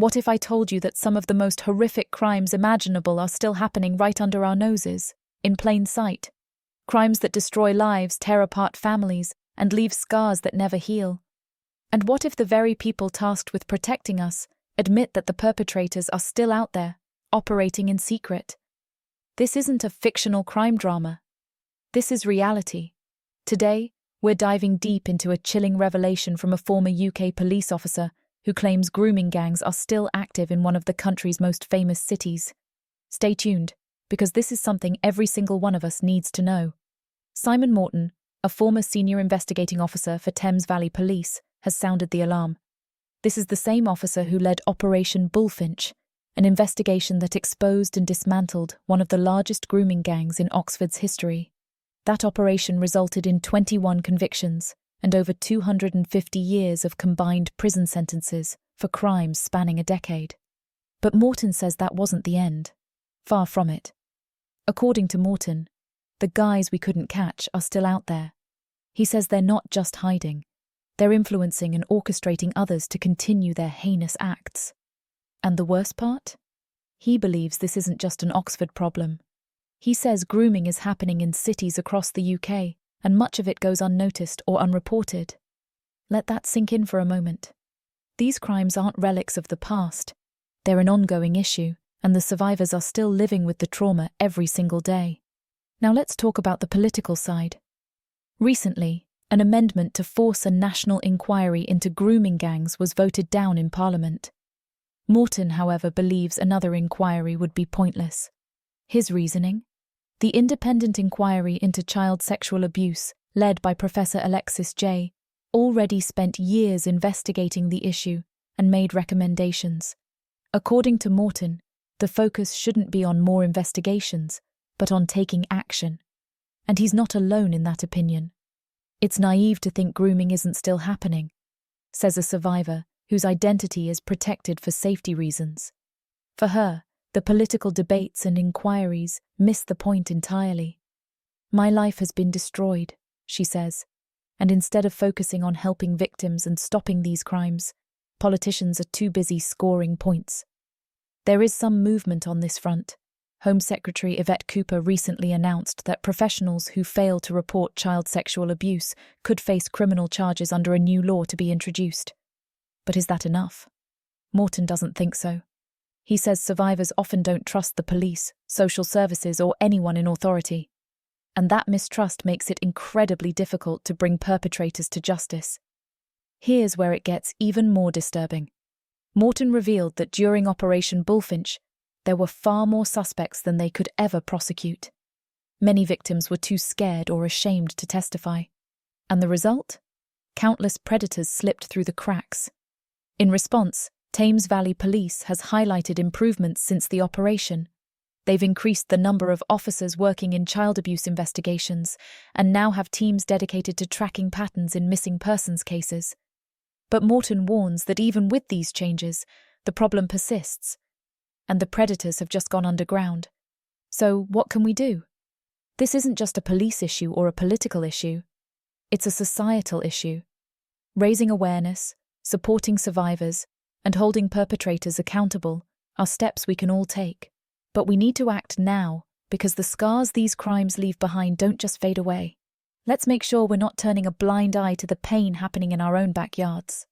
What if I told you that some of the most horrific crimes imaginable are still happening right under our noses, in plain sight? Crimes that destroy lives, tear apart families, and leave scars that never heal. And what if the very people tasked with protecting us admit that the perpetrators are still out there, operating in secret? This isn't a fictional crime drama. This is reality. Today, we're diving deep into a chilling revelation from a former UK police officer who claims grooming gangs are still active in one of the country's most famous cities. Stay tuned, because this is something every single one of us needs to know. Simon Morton, a former senior investigating officer for Thames Valley Police, has sounded the alarm. This is the same officer who led Operation Bullfinch, an investigation that exposed and dismantled one of the largest grooming gangs in Oxford's history. That operation resulted in 21 convictions and over 250 years of combined prison sentences for crimes spanning a decade. But Morton says that wasn't the end. Far from it. According to Morton, the guys we couldn't catch are still out there. He says they're not just hiding. They're influencing and orchestrating others to continue their heinous acts. And the worst part? He believes this isn't just an Oxford problem. He says grooming is happening in cities across the UK, and much of it goes unnoticed or unreported. Let that sink in for a moment. These crimes aren't relics of the past. They're an ongoing issue, and the survivors are still living with the trauma every single day. Now let's talk about the political side. Recently, an amendment to force a national inquiry into grooming gangs was voted down in Parliament. Morton, however, believes another inquiry would be pointless. His reasoning? The independent inquiry into child sexual abuse, led by Professor Alexis J., already spent years investigating the issue and made recommendations. According to Morton, the focus shouldn't be on more investigations, but on taking action. And he's not alone in that opinion. It's naive to think grooming isn't still happening, says a survivor whose identity is protected for safety reasons. For her, the political debates and inquiries miss the point entirely. My life has been destroyed, she says, and instead of focusing on helping victims and stopping these crimes, politicians are too busy scoring points. There is some movement on this front. Home Secretary Yvette Cooper recently announced that professionals who fail to report child sexual abuse could face criminal charges under a new law to be introduced. But is that enough? Morton doesn't think so. He says survivors often don't trust the police, social services, or anyone in authority. And that mistrust makes it incredibly difficult to bring perpetrators to justice. Here's where it gets even more disturbing. Morton revealed that during Operation Bullfinch, there were far more suspects than they could ever prosecute. Many victims were too scared or ashamed to testify. And the result? Countless predators slipped through the cracks. In response, Thames Valley Police has highlighted improvements since the operation. They've increased the number of officers working in child abuse investigations and now have teams dedicated to tracking patterns in missing persons cases. But Morton warns that even with these changes, the problem persists, and the predators have just gone underground. So what can we do? This isn't just a police issue or a political issue. It's a societal issue. Raising awareness, supporting survivors, and holding perpetrators accountable are steps we can all take. But we need to act now, because the scars these crimes leave behind don't just fade away. Let's make sure we're not turning a blind eye to the pain happening in our own backyards.